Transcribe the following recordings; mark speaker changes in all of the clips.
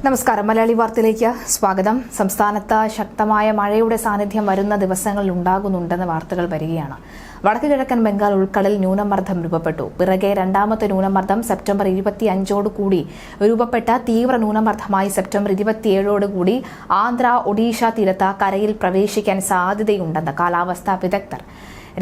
Speaker 1: നമസ്കാരം. മലയാളി വാർത്തയിലേക്ക് സ്വാഗതം. സംസ്ഥാനത്ത് ശക്തമായ മഴയുടെ സാന്നിധ്യം വരുന്ന ദിവസങ്ങളിൽ ഉണ്ടാകുന്നുണ്ടെന്ന വാർത്തകൾ വരികയാണ്. വടക്ക് കിഴക്കൻ ബംഗാൾ ഉൾക്കടലിൽ ന്യൂനമർദ്ദം രൂപപ്പെട്ടു. പിറകെ രണ്ടാമത്തെ ന്യൂനമർദ്ദം സെപ്റ്റംബർ 25 രൂപപ്പെട്ട തീവ്ര ന്യൂനമർദ്ദമായി സെപ്റ്റംബർ 27 ആന്ധ്ര ഒഡീഷ തീരത്ത് കരയിൽ പ്രവേശിക്കാൻ സാധ്യതയുണ്ടെന്ന് കാലാവസ്ഥാ വിദഗ്ധർ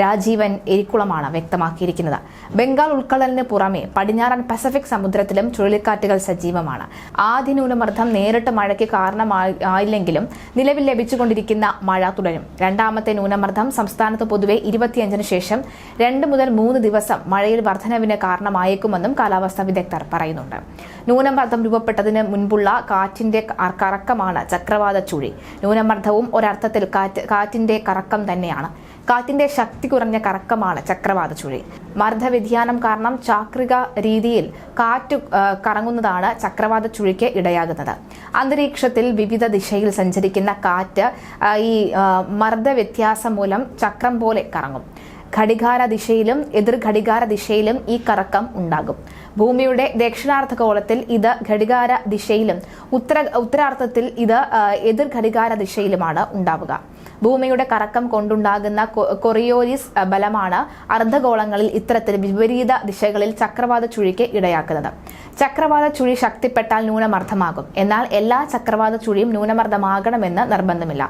Speaker 1: രാജീവൻ എരിക്കുളമാണ് വ്യക്തമാക്കിയിരിക്കുന്നത്. ബംഗാൾ ഉൾക്കടലിന് പുറമെ പടിഞ്ഞാറൻ പസഫിക് സമുദ്രത്തിലും ചുഴലിക്കാറ്റുകൾ സജീവമാണ്. ആദ്യ ന്യൂനമർദ്ദം നേരിട്ട് മഴയ്ക്ക് കാരണമായില്ലെങ്കിലും നിലവിൽ ലഭിച്ചുകൊണ്ടിരിക്കുന്ന മഴ തുടരും. രണ്ടാമത്തെ ന്യൂനമർദ്ദം സംസ്ഥാനത്ത് പൊതുവെ 25 ശേഷം 2 മുതൽ 3 ദിവസം മഴയിൽ വർധനവിന് കാരണമായേക്കുമെന്നും കാലാവസ്ഥാ വിദഗ്ധർ പറയുന്നുണ്ട്. ന്യൂനമർദ്ദം രൂപപ്പെട്ടതിന് മുൻപുള്ള കാറ്റിന്റെ കറക്കമാണ് ചക്രവാത ചുഴി. ന്യൂനമർദ്ദവും ഒരർത്ഥത്തിൽ കാറ്റിന്റെ കറക്കം തന്നെയാണ്. കാറ്റിന്റെ ശക്തി കുറഞ്ഞ കറക്കമാണ് ചക്രവാത ചുഴി. മർദ്ദവ്യതിയാനം കാരണം ചാക്രിക രീതിയിൽ കാറ്റ് കറങ്ങുന്നതാണ് ചക്രവാത ചുഴിക്ക് ഇടയാകുന്നത്. അന്തരീക്ഷത്തിൽ വിവിധ ദിശയിൽ സഞ്ചരിക്കുന്ന കാറ്റ് ഈ മർദ്ദവ്യത്യാസം മൂലം ചക്രം പോലെ കറങ്ങും. ഘടികാര ദിശയിലും എതിർ ഘടികാര ദിശയിലും ഈ കറക്കം ഉണ്ടാകും. ഭൂമിയുടെ ദക്ഷിണാർദ്ധഗോളത്തിൽ ഇത് ഘടികാര ദിശയിലും ഉത്തരാർദ്ധത്തിൽ ഇത് എതിർ ഘടികാര ദിശയിലുമാണ് ഉണ്ടാവുക. ഭൂമിയുടെ കറക്കം കൊണ്ടുണ്ടാകുന്ന കൊറിയോലിസ് ബലമാണ് അർദ്ധഗോളങ്ങളിൽ ഇത്തരത്തിൽ വിപരീത ദിശകളിൽ ചക്രവാത ചുഴിക്ക് ഇടയാക്കുന്നത്. ചക്രവാത ചുഴി ശക്തിപ്പെട്ടാൽ ന്യൂനമർദ്ദമാകും. എന്നാൽ എല്ലാ ചക്രവാത ചുഴിയും ന്യൂനമർദ്ദമാകണമെന്ന് നിർബന്ധമില്ല.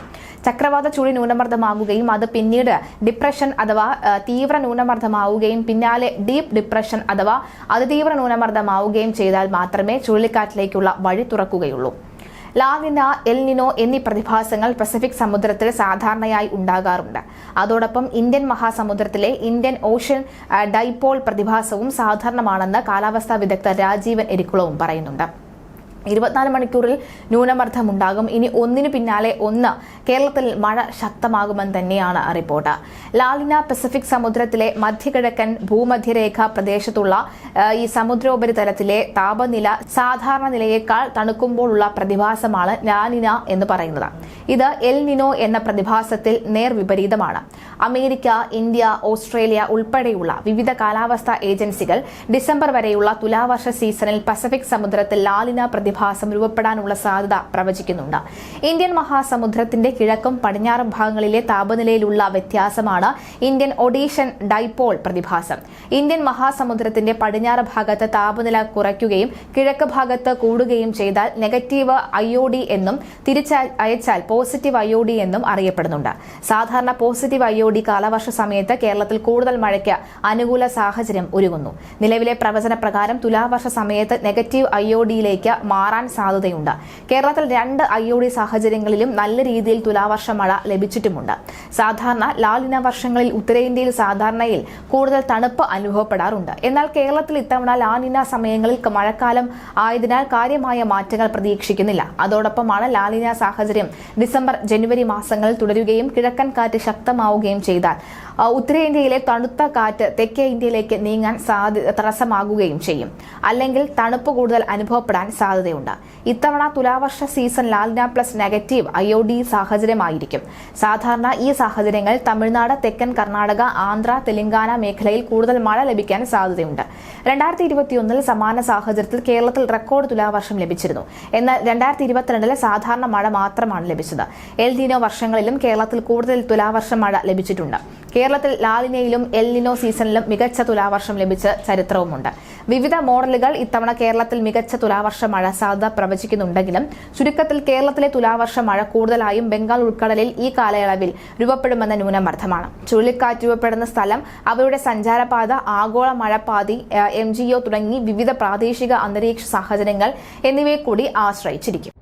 Speaker 1: ചക്രവാത ചുഴി ന്യൂനമർദ്ദമാകുകയും അത് പിന്നീട് ഡിപ്രഷൻ അഥവാ തീവ്ര ന്യൂനമർദ്ദമാവുകയും പിന്നാലെ ഡീപ് ഡിപ്രഷൻ അഥവാ അതിതീവ്ര ന്യൂനമർദ്ദമാവുകയും ചെയ്താൽ മാത്രമേ ചുഴലിക്കാറ്റിലേക്കുള്ള വഴി തുറക്കുകയുള്ളൂ. ലാനിന, എൽ നിനോ എന്നീ പ്രതിഭാസങ്ങൾ പസഫിക് സമുദ്രത്തിൽ സാധാരണയായി ഉണ്ടാകാറുണ്ട്. അതോടൊപ്പം ഇന്ത്യൻ മഹാസമുദ്രത്തിലെ ഇന്ത്യൻ ഓഷ്യൻ ഡൈപോൾ പ്രതിഭാസവും സാധാരണമാണെന്ന് കാലാവസ്ഥാ വിദഗ്ധർ രാജീവൻ എരിക്കുളവും പറയുന്നുണ്ട്. 24 മണിക്കൂറിൽ ന്യൂനമർദ്ദം ഉണ്ടാകും. ഇനി ഒന്നിനു പിന്നാലെ ഒന്ന് കേരളത്തിൽ മഴ ശക്തമാകുമെന്ന് തന്നെയാണ് റിപ്പോർട്ട്. ലാലിന പസഫിക് സമുദ്രത്തിലെ മധ്യകിഴക്കൻ ഭൂമധ്യരേഖ പ്രദേശത്തുള്ള ഈ സമുദ്രോപരിതലത്തിലെ താപനില സാധാരണ നിലയേക്കാൾ തണുക്കുമ്പോഴുള്ള പ്രതിഭാസമാണ് ലാലിന എന്ന് പറയുന്നത്. ഇത് എൽ നിനോ എന്ന പ്രതിഭാസത്തിൽ നേർവിപരീതമാണ്. അമേരിക്ക, ഇന്ത്യ, ഓസ്ട്രേലിയ ഉൾപ്പെടെയുള്ള വിവിധ കാലാവസ്ഥാ ഏജൻസികൾ ഡിസംബർ വരെയുള്ള തുലാവർഷ സീസണിൽ പസഫിക് സമുദ്രത്തിൽ ലാലിന പ്രതിഭാസം രൂപപ്പെടാനുള്ള സാധ്യത പ്രവചിക്കുന്നുണ്ട്. ഇന്ത്യൻ മഹാസമുദ്രത്തിന്റെ കിഴക്കും പടിഞ്ഞാറും ഭാഗങ്ങളിലെ താപനിലയിലുള്ള വ്യത്യാസമാണ് ഇന്ത്യൻ ഒഡീഷൻ ഡൈപോൾ പ്രതിഭാസം. ഇന്ത്യൻ മഹാസമുദ്രത്തിന്റെ പടിഞ്ഞാറ് ഭാഗത്ത് താപനില കുറയ്ക്കുകയും കിഴക്ക് ഭാഗത്ത് കൂടുകയും ചെയ്താൽ നെഗറ്റീവ് IOD എന്നും തിരിച്ചയച്ചാൽ പോസിറ്റീവ് IOD എന്നും അറിയപ്പെടുന്നുണ്ട്. സാധാരണ പോസിറ്റീവ് IOD കാലവർഷ സമയത്ത് കേരളത്തിൽ കൂടുതൽ മഴയ്ക്ക് അനുകൂല സാഹചര്യം ഒരുങ്ങുന്നു. നിലവിലെ പ്രവചന പ്രകാരം തുലാവർഷ സമയത്ത് നെഗറ്റീവ് IODയിലേക്ക് മാറാൻ സാധ്യതയുണ്ട്. കേരളത്തിൽ 2 IOD സാഹചര്യങ്ങളിലും നല്ല രീതിയിൽ തുലാവർഷ മഴ ലഭിച്ചിട്ടുമുണ്ട്. സാധാരണ ലാലിന വർഷങ്ങളിൽ ഉത്തരേന്ത്യയിൽ സാധാരണയിൽ കൂടുതൽ തണുപ്പ് അനുഭവപ്പെടാറുണ്ട്. എന്നാൽ കേരളത്തിൽ ഇത്തവണ ലാലിന സമയങ്ങളിൽ മഴക്കാലം ആയതിനാൽ കാര്യമായ മാറ്റങ്ങൾ പ്രതീക്ഷിക്കുന്നില്ല. അതോടൊപ്പമാണ് ലാലിന സാഹചര്യം ഡിസംബർ, ജനുവരി മാസങ്ങളിൽ തുടരുകയും കിഴക്കൻ കാറ്റ് ശക്തമാവുകയും ചെയ്താൽ ഉത്തരേന്ത്യയിലെ തണുത്ത കാറ്റ് തെക്കേ ഇന്ത്യയിലേക്ക് നീങ്ങാൻ തടസ്സമാകുകയും ചെയ്യും. അല്ലെങ്കിൽ തണുപ്പ് കൂടുതൽ അനുഭവപ്പെടാൻ സാധ്യതയുണ്ട്. ഇത്തവണ Thulavarsha season La Niña plus negative IOD സാഹചര്യമായിരിക്കും. സാധാരണ ഈ സാഹചര്യങ്ങൾ തമിഴ്നാട്, തെക്കൻ കർണാടക, ആന്ധ്ര, തെലങ്കാന മേഖലയിൽ കൂടുതൽ മഴ ലഭിക്കാൻ സാധ്യതയുണ്ട്. 2021 സമാന സാഹചര്യത്തിൽ കേരളത്തിൽ റെക്കോർഡ് തുലാവർഷം ലഭിച്ചിരുന്നു. എന്നാൽ 2022 സാധാരണ മഴ മാത്രമാണ് ലഭിച്ചത്. എൽ നിനോ വർഷങ്ങളിലും കേരളത്തിൽ കൂടുതൽ തുലാവർഷ മഴ ലഭിച്ചിട്ടുണ്ട്. കേരളത്തിൽ ലാലിനയിലും എൽ നിനോ സീസണിലും മികച്ച തുലാവർഷം ലഭിച്ച ചരിത്രവുമുണ്ട്. വിവിധ മോഡലുകൾ ഇത്തവണ കേരളത്തിൽ മികച്ച തുലാവർഷ മഴ സാധ്യത പ്രവചിക്കുന്നുണ്ടെങ്കിലും ചുരുക്കത്തിൽ കേരളത്തിലെ തുലാവർഷ മഴ കൂടുതലായും ബംഗാൾ ഉൾക്കടലിൽ ഈ കാലയളവിൽ രൂപപ്പെടുമെന്ന ന്യൂനമർദ്ദമാണ്. ചുഴലിക്കാറ്റ് രൂപപ്പെടുന്ന സ്ഥലം, അവയുടെ സഞ്ചാരപാത, ആഗോള മഴപ്പാതി, MGO തുടങ്ങി വിവിധ പ്രാദേശിക അന്തരീക്ഷ സാഹചര്യങ്ങൾ എന്നിവയെ കൂടി ആശ്രയിച്ചിരിക്കും.